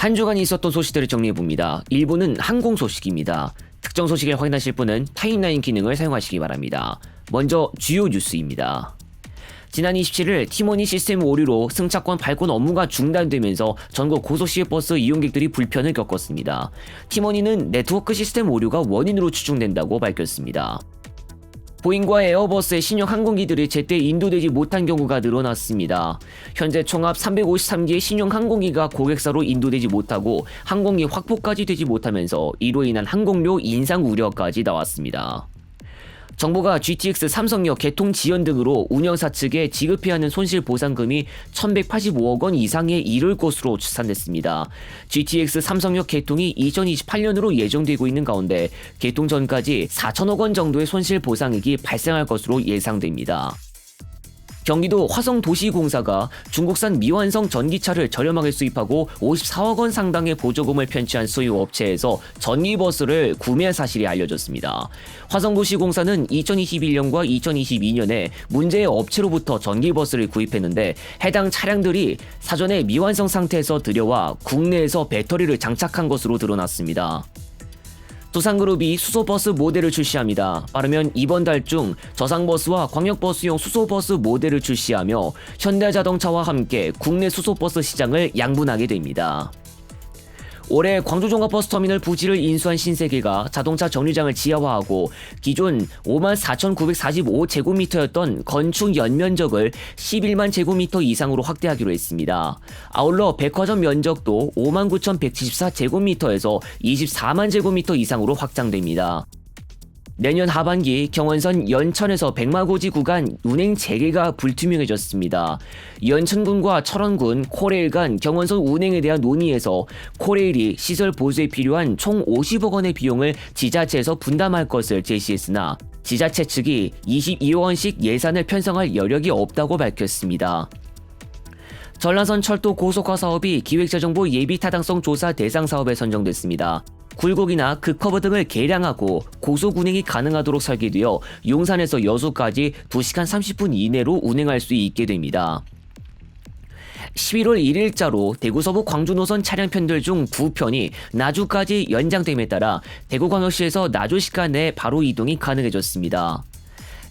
한 주간 있었던 소식들을 정리해봅니다. 1부는 항공 소식입니다. 특정 소식을 확인하실 분은 타임라인 기능을 사용하시기 바랍니다. 먼저 주요 뉴스입니다. 지난 27일 티모니 시스템 오류로 승차권 발권 업무가 중단되면서 전국 고속시외버스 이용객들이 불편을 겪었습니다. 티모니는 네트워크 시스템 오류가 원인으로 추정된다고 밝혔습니다. 보잉과 에어버스의 신형 항공기들이 제때 인도되지 못한 경우가 늘어났습니다. 현재 총합 353기의 신형 항공기가 고객사로 인도되지 못하고 항공기 확보까지 되지 못하면서 이로 인한 항공료 인상 우려까지 나왔습니다. 정부가 GTX 삼성역 개통 지연 등으로 운영사 측에 지급해야 하는 손실 보상금이 1185억 원 이상에 이를 것으로 추산됐습니다. GTX 삼성역 개통이 2028년으로 예정되고 있는 가운데 개통 전까지 4천억 원 정도의 손실 보상액이 발생할 것으로 예상됩니다. 경기도 화성도시공사가 중국산 미완성 전기차를 저렴하게 수입하고 54억 원 상당의 보조금을 편취한 소유 업체에서 전기버스를 구매한 사실이 알려졌습니다. 화성도시공사는 2021년과 2022년에 문제의 업체로부터 전기버스를 구입했는데 해당 차량들이 사전에 미완성 상태에서 들여와 국내에서 배터리를 장착한 것으로 드러났습니다. 두산그룹이 수소버스 모델을 출시합니다. 빠르면 이번 달 중 저상버스와 광역버스용 수소버스 모델을 출시하며 현대자동차와 함께 국내 수소버스 시장을 양분하게 됩니다. 올해 광주종합버스터미널 부지를 인수한 신세계가 자동차 정류장을 지하화하고 기존 54,945제곱미터였던 건축 연면적을 11만 제곱미터 이상으로 확대하기로 했습니다. 아울러 백화점 면적도 59,174제곱미터에서 24만 제곱미터 이상으로 확장됩니다. 내년 하반기 경원선 연천에서 백마고지 구간 운행 재개가 불투명해졌습니다. 연천군과 철원군, 코레일 간 경원선 운행에 대한 논의에서 코레일이 시설 보수에 필요한 총 50억 원의 비용을 지자체에서 분담할 것을 제시했으나 지자체 측이 22억 원씩 예산을 편성할 여력이 없다고 밝혔습니다. 전라선 철도 고속화 사업이 기획재정부 예비타당성 조사 대상 사업에 선정됐습니다. 굴곡이나 급커브 등을 개량하고 고속 운행이 가능하도록 설계되어 용산에서 여수까지 2시간 30분 이내로 운행할 수 있게 됩니다. 11월 1일자로 대구 서부 광주 노선 차량 편들 중 9편이 나주까지 연장됨에 따라 대구광역시에서 나주시간 내에 바로 이동이 가능해졌습니다.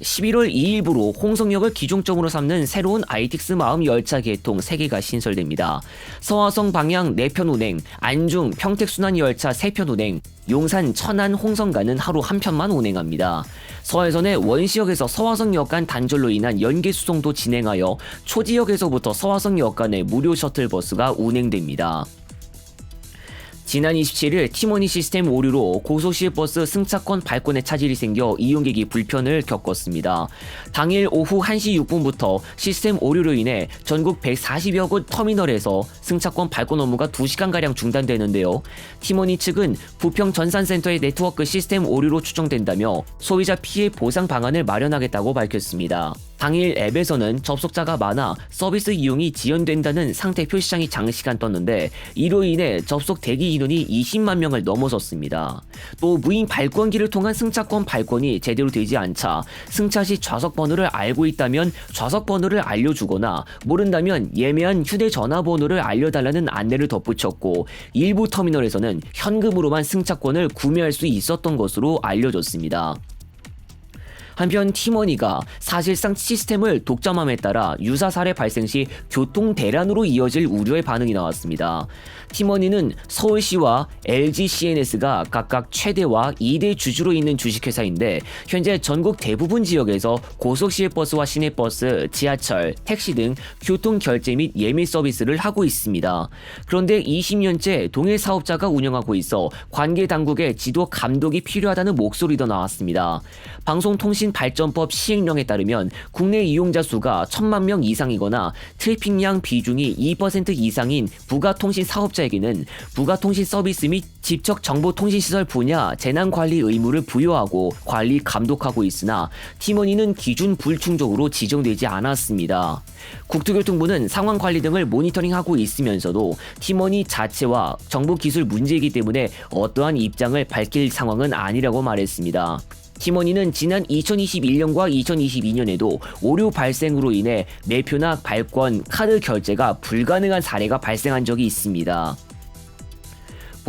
11월 2일부로 홍성역을 기종점으로 삼는 새로운 ITX 마음 열차 개통 3개가 신설됩니다. 서화성 방향 4편 운행, 안중 평택순환 열차 3편 운행, 용산 천안 홍성간은 하루 1편만 운행합니다. 서해선의 원시역에서 서화성역 간 단절로 인한 연계 수송도 진행하여 초지역에서부터 서화성역 간의 무료 셔틀버스가 운행됩니다. 지난 27일 티모니 시스템 오류로 고속시외버스 승차권 발권에 차질이 생겨 이용객이 불편을 겪었습니다. 당일 오후 1시 6분부터 시스템 오류로 인해 전국 140여 곳 터미널에서 승차권 발권 업무가 2시간가량 중단되는데요. 티모니 측은 부평 전산센터의 네트워크 시스템 오류로 추정된다며 소비자 피해 보상 방안을 마련하겠다고 밝혔습니다. 당일 앱에서는 접속자가 많아 서비스 이용이 지연된다는 상태 표시창이 장시간 떴는데 이로 인해 접속 대기 인원이 20만 명을 넘어섰습니다. 또 무인 발권기를 통한 승차권 발권이 제대로 되지 않자 승차 시 좌석 번호를 알고 있다면 좌석 번호를 알려주거나 모른다면 예매한 휴대전화 번호를 알려달라는 안내를 덧붙였고 일부 터미널에서는 현금으로만 승차권을 구매할 수 있었던 것으로 알려졌습니다. 한편 티모니가 사실상 시스템을 독점함에 따라 유사 사례 발생 시 교통 대란으로 이어질 우려의 반응이 나왔습니다. 티모니는 서울시와 LG CNS가 각각 최대와 2대 주주로 있는 주식회사인데 현재 전국 대부분 지역에서 고속시외버스와 시내버스, 지하철, 택시 등 교통 결제 및 예매 서비스를 하고 있습니다. 그런데 20년째 동일 사업자가 운영하고 있어 관계 당국의 지도 감독이 필요하다는 목소리도 나왔습니다. 방송통신발전법 시행령에 따르면 국내 이용자 수가 1,000만 명 이상이거나 트래픽량 비중이 2% 이상인 부가통신 사업자에게는 부가통신 서비스 및 집적 정보통신시설 분야 재난관리 의무를 부여하고 관리 감독하고 있으나 티모니는 기준 불충족으로 지정되지 않았습니다. 국토교통부는 상황 관리 등을 모니터링하고 있으면서도 티모니 자체와 정보 기술 문제이기 때문에 어떠한 입장을 밝힐 상황은 아니라고 말했습니다. 티모니는 지난 2021년과 2022년에도 오류 발생으로 인해 매표나 발권, 카드 결제가 불가능한 사례가 발생한 적이 있습니다.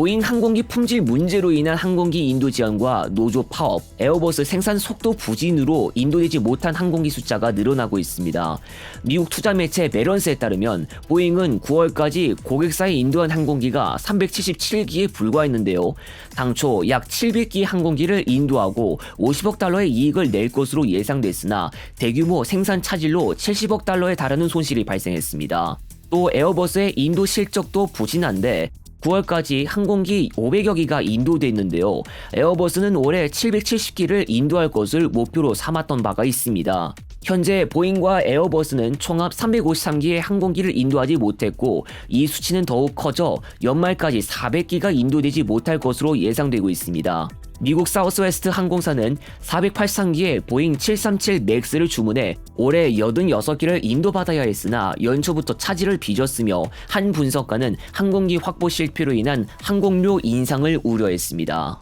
보잉 항공기 품질 문제로 인한 항공기 인도 지원과 노조 파업, 에어버스 생산 속도 부진으로 인도되지 못한 항공기 숫자가 늘어나고 있습니다. 미국 투자 매체 메런스에 따르면 보잉은 9월까지 고객사에 인도한 항공기가 377기에 불과했는데요. 당초 약 700기의 항공기를 인도하고 50억 달러의 이익을 낼 것으로 예상됐으나 대규모 생산 차질로 70억 달러에 달하는 손실이 발생했습니다. 또 에어버스의 인도 실적도 부진한데 9월까지 항공기 500여 기가 인도됐는데요. 에어버스는 올해 770기를 인도할 것을 목표로 삼았던 바가 있습니다. 현재 보잉과 에어버스는 총합 353기의 항공기를 인도하지 못했고 이 수치는 더욱 커져 연말까지 400기가 인도되지 못할 것으로 예상되고 있습니다. 미국 사우스웨스트 항공사는 483기의 보잉 737 맥스를 주문해 올해 86기를 인도받아야 했으나 연초부터 차질을 빚었으며 한 분석가는 항공기 확보 실패로 인한 항공료 인상을 우려했습니다.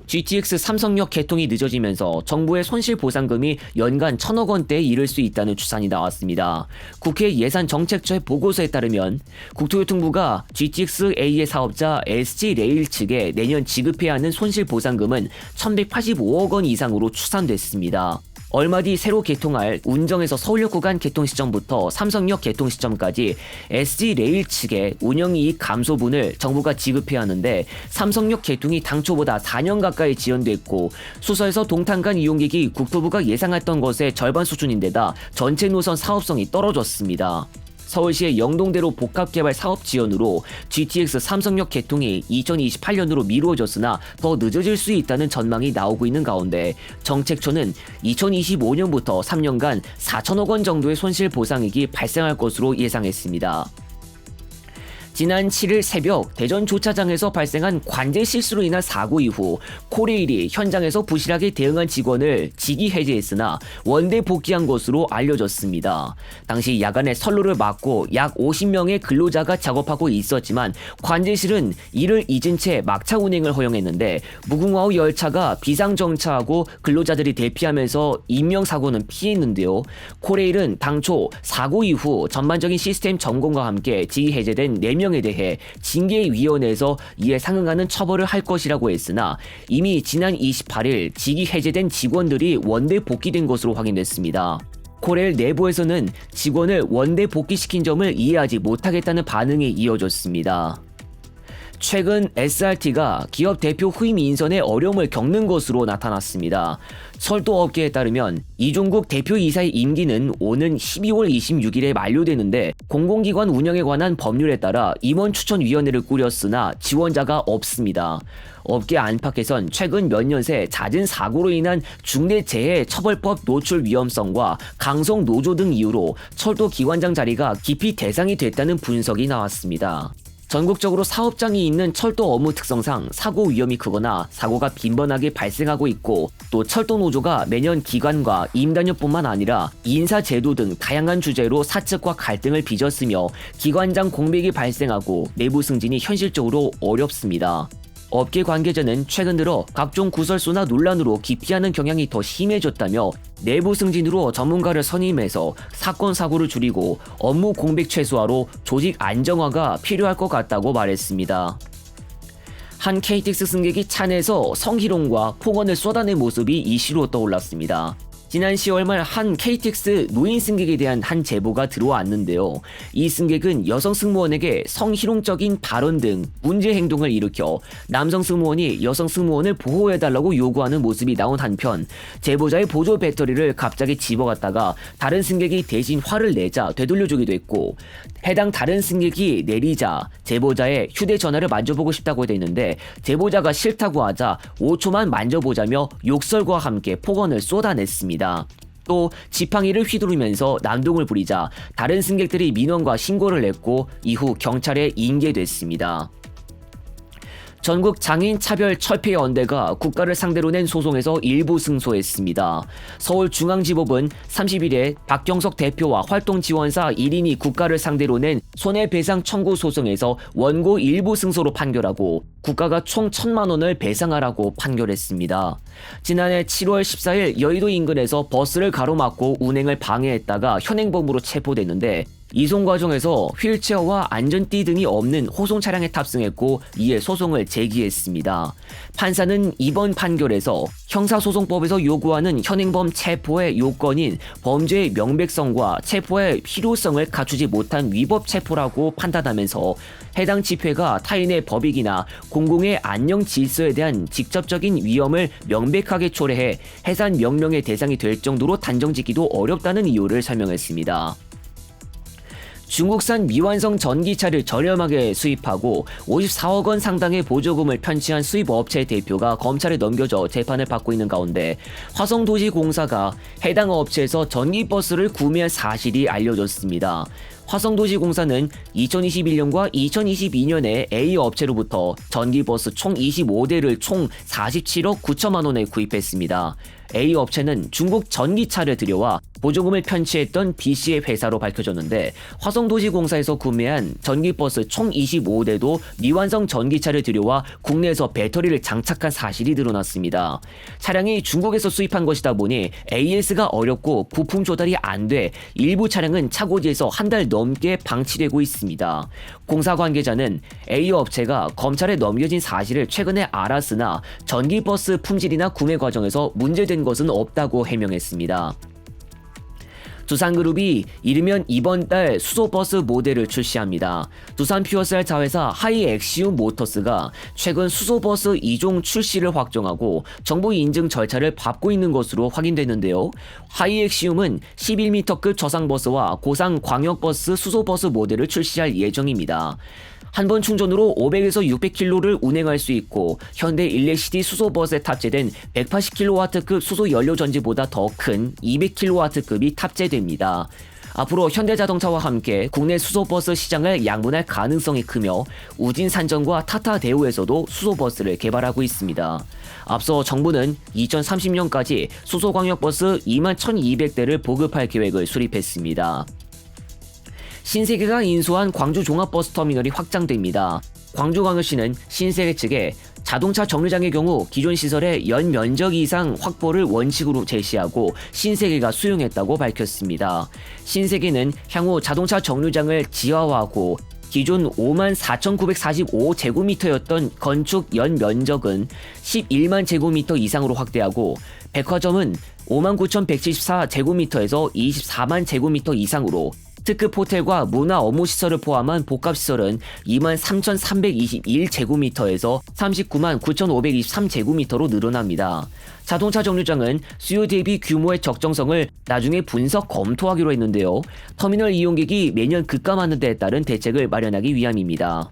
GTX 삼성역 개통이 늦어지면서 정부의 손실보상금이 연간 1,000억 원대에 이를 수 있다는 추산이 나왔습니다. 국회 예산정책처의 보고서에 따르면 국토교통부가 GTX-A의 사업자 SG레일 측에 내년 지급해야 하는 손실보상금은 1,185억 원 이상으로 추산됐습니다. 얼마 뒤 새로 개통할 운정에서 서울역 구간 개통 시점부터 삼성역 개통 시점까지 SG레일 측에 운영이익 감소분을 정부가 지급해야 하는데 삼성역 개통이 당초보다 4년 가까이 지연됐고 수서에서 동탄간 이용객이 국토부가 예상했던 것의 절반 수준인데다 전체 노선 사업성이 떨어졌습니다. 서울시의 영동대로 복합개발 사업 지원으로 GTX 삼성역 개통이 2028년으로 미루어졌으나 더 늦어질 수 있다는 전망이 나오고 있는 가운데 정책처는 2025년부터 3년간 4천억 원 정도의 손실 보상액이 발생할 것으로 예상했습니다. 지난 7일 새벽 대전 조차장에서 발생한 관제 실수로 인한 사고 이후 코레일이 현장에서 부실하게 대응한 직원을 직위 해제했으나 원대 복귀한 것으로 알려졌습니다. 당시 야간에 선로를 막고 약 50명의 근로자가 작업하고 있었지만 관제실은 이를 잊은 채 막차 운행을 허용했는데 무궁화 호 열차가 비상정차하고 근로자들이 대피하면서 인명사고는 피했는데요. 코레일은 당초 사고 이후 전반적인 시스템 점검과 함께 직위 해제된 4명에 대해 징계위원회에서 이에 상응하는 처벌을 할 것이라고 했으나 이미 지난 28일 직위 해제된 직원들이 원대 복귀된 것으로 확인됐습니다. 코레일 내부에서는 직원을 원대 복귀시킨 점을 이해하지 못하겠다는 반응이 이어졌습니다. 최근 SRT가 기업 대표 후임 인선에 어려움을 겪는 것으로 나타났습니다. 철도업계에 따르면 이종국 대표이사의 임기는 오는 12월 26일에 만료되는데 공공기관 운영에 관한 법률에 따라 임원추천위원회를 꾸렸으나 지원자가 없습니다. 업계 안팎에선 최근 몇 년 새 잦은 사고로 인한 중대재해처벌법 노출 위험성과 강성 노조 등 이유로 철도기관장 자리가 기피 대상이 됐다는 분석이 나왔습니다. 전국적으로 사업장이 있는 철도 업무 특성상 사고 위험이 크거나 사고가 빈번하게 발생하고 있고 또 철도 노조가 매년 기관과 임단협뿐만 아니라 인사제도 등 다양한 주제로 사측과 갈등을 빚었으며 기관장 공백이 발생하고 내부 승진이 현실적으로 어렵습니다. 업계 관계자는 최근 들어 각종 구설수나 논란으로 기피하는 경향이 더 심해졌다며 내부 승진으로 전문가를 선임해서 사건 사고를 줄이고 업무 공백 최소화로 조직 안정화가 필요할 것 같다고 말했습니다. 한 KTX 승객이 차 내에서 성희롱과 폭언을 쏟아낸 모습이 이슈로 떠올랐습니다. 지난 10월 말 한 KTX 노인 승객에 대한 한 제보가 들어왔는데요. 이 승객은 여성 승무원에게 성희롱적인 발언 등 문제 행동을 일으켜 남성 승무원이 여성 승무원을 보호해달라고 요구하는 모습이 나온 한편 제보자의 보조 배터리를 갑자기 집어갔다가 다른 승객이 대신 화를 내자 되돌려주기도 했고 해당 다른 승객이 내리자 제보자의 휴대전화를 만져보고 싶다고 했는데 제보자가 싫다고 하자 5초만 만져보자며 욕설과 함께 폭언을 쏟아냈습니다. 또 지팡이를 휘두르면서 난동을 부리자 다른 승객들이 민원과 신고를 했고 이후 경찰에 인계됐습니다. 전국 장애인 차별 철폐 연대가 국가를 상대로 낸 소송에서 일부 승소했습니다. 서울중앙지법은 30일에 박경석 대표와 활동지원사 1인이 국가를 상대로 낸 손해배상 청구 소송에서 원고 일부 승소로 판결하고 국가가 총 1,000만 원을 배상하라고 판결했습니다. 지난해 7월 14일 여의도 인근에서 버스를 가로막고 운행을 방해했다가 현행범으로 체포됐는데 이송 과정에서 휠체어와 안전띠 등이 없는 호송 차량에 탑승했고 이에 소송을 제기했습니다. 판사는 이번 판결에서 형사소송법에서 요구하는 현행범 체포의 요건인 범죄의 명백성과 체포의 필요성을 갖추지 못한 위법 체포라고 판단하면서 해당 집회가 타인의 법익이나 공공의 안녕 질서에 대한 직접적인 위험을 명백하게 초래해 해산 명령의 대상이 될 정도로 단정짓기도 어렵다는 이유를 설명했습니다. 중국산 미완성 전기차를 저렴하게 수입하고 54억 원 상당의 보조금을 편취한 수입업체 대표가 검찰에 넘겨져 재판을 받고 있는 가운데 화성도시공사가 해당 업체에서 전기버스를 구매한 사실이 알려졌습니다. 화성도시공사는 2021년과 2022년에 A 업체로부터 전기버스 총 25대를 총 47억 9천만 원에 구입했습니다. A 업체는 중국 전기차를 들여와 보조금을 편취했던 B씨의 회사로 밝혀졌는데 화성도시공사에서 구매한 전기버스 총 25대도 미완성 전기차를 들여와 국내에서 배터리를 장착한 사실이 드러났습니다. 차량이 중국에서 수입한 것이다 보니 AS가 어렵고 부품 조달이 안 돼 일부 차량은 차고지에서 한 달 넘게 방치되고 있습니다. 공사 관계자는 A 업체가 검찰에 넘겨진 사실을 최근에 알았으나 전기버스 품질이나 구매 과정에서 문제된 것은 없다고 해명했습니다. 두산그룹이 이르면 이번 달 수소버스 모델을 출시합니다. 두산 퓨어셀 자회사 하이엑시움 모터스가 최근 수소버스 2종 출시를 확정하고 정부 인증 절차를 밟고 있는 것으로 확인됐는데요. 하이엑시움은 11m급 저상버스와 고상 광역버스 수소버스 모델을 출시할 예정입니다. 한 번 충전으로 500에서 600km를 운행할 수 있고 현대 일렉시티 수소버스에 탑재된 180kW급 수소 연료 전지보다 더 큰 200kW급이 탑재됩니다. 앞으로 현대자동차와 함께 국내 수소버스 시장을 양분할 가능성이 크며 우진산전과 타타대우에서도 수소버스를 개발하고 있습니다. 앞서 정부는 2030년까지 수소광역버스 21,200대를 보급할 계획을 수립했습니다. 신세계가 인수한 광주 종합버스터미널이 확장됩니다. 광주광역시는 신세계 측에 자동차 정류장의 경우 기존 시설의 연 면적 이상 확보를 원칙으로 제시하고 신세계가 수용했다고 밝혔습니다. 신세계는 향후 자동차 정류장을 지하화하고 기존 54,945제곱미터였던 건축 연 면적은 11만 제곱미터 이상으로 확대하고 백화점은 59,174제곱미터에서 24만 제곱미터 이상으로 특급 호텔과 문화 업무시설을 포함한 복합시설은 23,321제곱미터에서 39만 9,523제곱미터로 늘어납니다. 자동차 정류장은 수요 대비 규모의 적정성을 나중에 분석 검토하기로 했는데요. 터미널 이용객이 매년 급감하는 데에 따른 대책을 마련하기 위함입니다.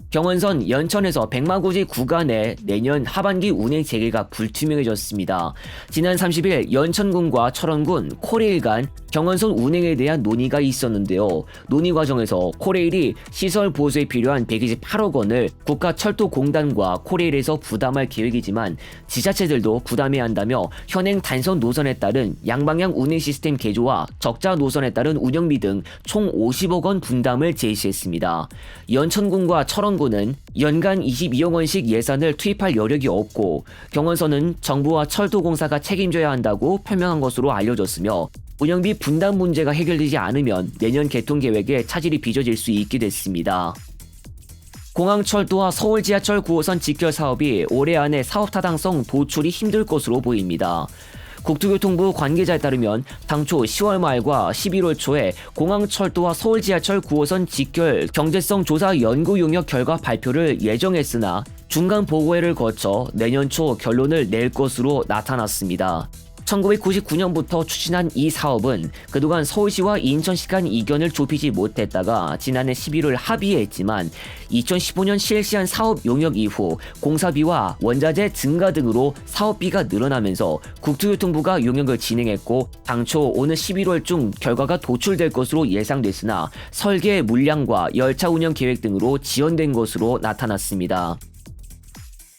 경원선 연천에서 백마고지 구간에 내년 하반기 운행 재개가 불투명해졌습니다. 지난 30일 연천군과 철원군 코레일 간 경원선 운행에 대한 논의가 있었는데요. 논의 과정에서 코레일이 시설 보수에 필요한 128억 원을 국가철도공단과 코레일에서 부담할 계획이지만 지자체들도 부담해야 한다며 현행 단선 노선에 따른 양방향 운행 시스템 개조와 적자 노선에 따른 운영비 등 총 50억 원 분담을 제시했습니다. 연천군과 철원군은 연간 22억 원씩 예산을 투입할 여력이 없고 경원선은 정부와 철도공사가 책임져야 한다고 표명한 것으로 알려졌으며 운영비 분담 문제가 해결되지 않으면 내년 개통 계획에 차질이 빚어질 수 있게 됐습니다. 공항철도와 서울지하철 9호선 직결 사업이 올해 안에 사업 타당성 도출이 힘들 것으로 보입니다. 국토교통부 관계자에 따르면 당초 10월 말과 11월 초에 공항철도와 서울지하철 9호선 직결 경제성 조사 연구 용역 결과 발표를 예정했으나 중간 보고회를 거쳐 내년 초 결론을 낼 것으로 나타났습니다. 1999년부터 추진한 이 사업은 그동안 서울시와 인천시 간 이견을 좁히지 못했다가 지난해 11월 합의했지만 2015년 실시한 사업 용역 이후 공사비와 원자재 증가 등으로 사업비가 늘어나면서 국토교통부가 용역을 진행했고 당초 오는 11월 중 결과가 도출될 것으로 예상됐으나 설계 물량과 열차 운영 계획 등으로 지연된 것으로 나타났습니다.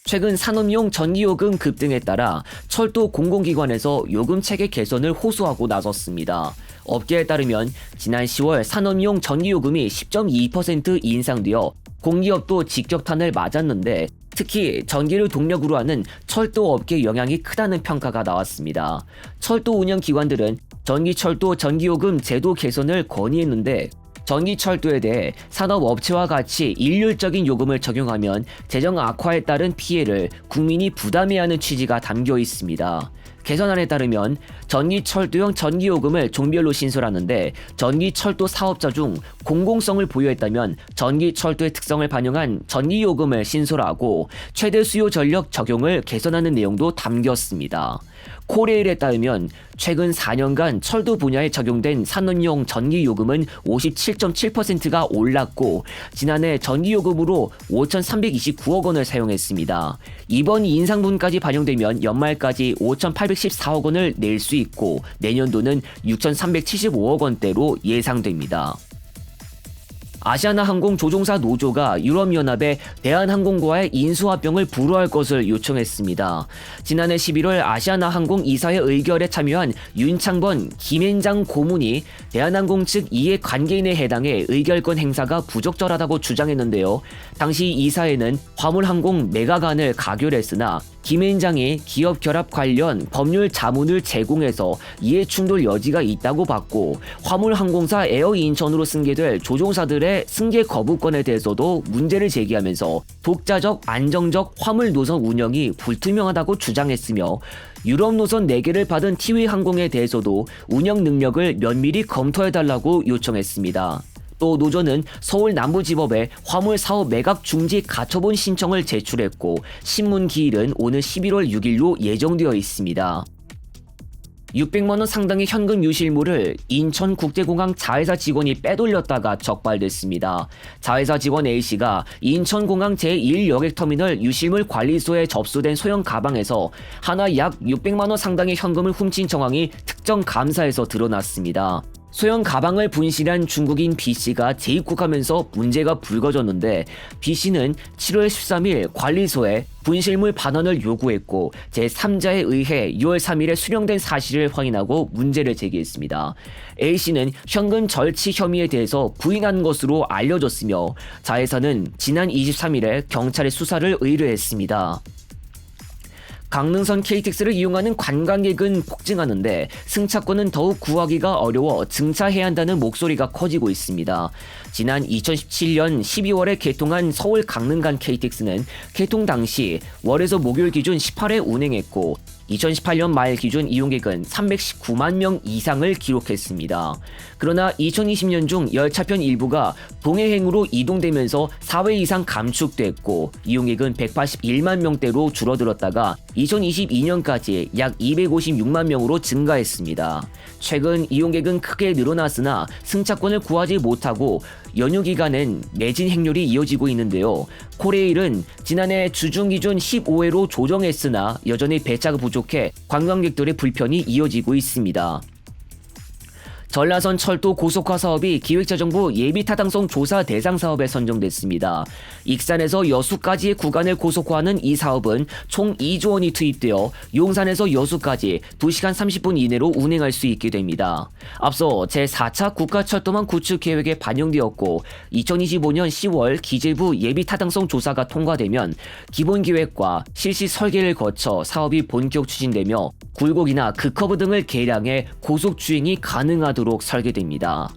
최근 산업용 전기요금 급등에 따라 철도 공공기관에서 요금 체계 개선을 호소하고 나섰습니다. 업계에 따르면 지난 10월 산업용 전기요금이 10.2% 인상되어 공기업도 직격탄을 맞았는데 특히 전기를 동력으로 하는 철도 업계 영향이 크다는 평가가 나왔습니다. 철도 운영 기관들은 전기철도 전기요금 제도 개선을 건의했는데 전기철도에 대해 산업업체와 같이 일률적인 요금을 적용하면 재정 악화에 따른 피해를 국민이 부담해야 하는 취지가 담겨 있습니다. 개선안에 따르면 전기철도용 전기요금을 종별로 신설하는데 전기철도 사업자 중 공공성을 보유했다면 전기철도의 특성을 반영한 전기요금을 신설하고 최대 수요 전력 적용을 개선하는 내용도 담겼습니다. 코레일에 따르면 최근 4년간 철도 분야에 적용된 산업용 전기요금은 57.7%가 올랐고 지난해 전기요금으로 5,329억 원을 사용했습니다. 이번 인상분까지 반영되면 연말까지 5,814억 원을 낼 수 있고 내년도는 6,375억 원대로 예상됩니다. 아시아나항공 조종사 노조가 유럽연합에 대한항공과의 인수합병을 불허할 것을 요청했습니다. 지난해 11월 아시아나항공 이사회 의결에 참여한 윤창번, 김앤장 고문이 대한항공 측 이해관계인에 해당해 의결권 행사가 부적절하다고 주장했는데요. 당시 이사회는 화물항공 매각안을 가결했으나 김앤장이 기업 결합 관련 법률 자문을 제공해서 이해 충돌 여지가 있다고 봤고 화물항공사 에어인천으로 승계될 조종사들의 승계 거부권에 대해서도 문제를 제기하면서 독자적 안정적 화물 노선 운영이 불투명하다고 주장했으며 유럽 노선 4개를 받은 티웨이항공에 대해서도 운영 능력을 면밀히 검토해달라고 요청했습니다. 또 노조는 서울 남부지법에 화물 사업 매각 중지 가처분 신청을 제출했고 신문 기일은 오는 11월 6일로 예정되어 있습니다. 600만 원 상당의 현금 유실물을 인천국제공항 자회사 직원이 빼돌렸다가 적발됐습니다. 자회사 직원 A씨가 인천공항 제1여객터미널 유실물 관리소에 접수된 소형 가방에서 하나 약 600만 원 상당의 현금을 훔친 정황이 특정 감사에서 드러났습니다. 소형 가방을 분실한 중국인 B씨가 재입국하면서 문제가 불거졌는데 B씨는 7월 13일 관리소에 분실물 반환을 요구했고 제3자에 의해 6월 3일에 수령된 사실을 확인하고 문제를 제기했습니다. A씨는 현금 절취 혐의에 대해서 부인한 것으로 알려졌으며 자회사는 지난 23일에 경찰에 수사를 의뢰했습니다. 강릉선 KTX를 이용하는 관광객은 폭증하는데 승차권은 더욱 구하기가 어려워 증차해야 한다는 목소리가 커지고 있습니다. 지난 2017년 12월에 개통한 서울 강릉 간 KTX는 개통 당시 월에서 목요일 기준 18회 운행했고 2018년 말 기준 이용객은 319만 명 이상을 기록했습니다. 그러나 2020년 중 열차편 일부가 동해행으로 이동되면서 4회 이상 감축됐고 이용객은 181만 명대로 줄어들었다가 2022년까지 약 256만 명으로 증가했습니다. 최근 이용객은 크게 늘어났으나 승차권을 구하지 못하고 연휴 기간엔 매진 행렬이 이어지고 있는데요. 코레일은 지난해 주중 기준 15회로 조정했으나 여전히 배차가 부족해 관광객들의 불편이 이어지고 있습니다. 전라선 철도 고속화 사업이 기획재정부 예비타당성 조사 대상 사업에 선정됐습니다. 익산에서 여수까지의 구간을 고속화하는 이 사업은 총 2조 원이 투입되어 용산에서 여수까지 2시간 30분 이내로 운행할 수 있게 됩니다. 앞서 제4차 국가철도망 구축 계획에 반영되었고 2025년 10월 기재부 예비타당성 조사가 통과되면 기본계획과 실시 설계를 거쳐 사업이 본격 추진되며 굴곡이나 극커브 등을 개량해 고속 주행이 가능하도록 설계됩니다.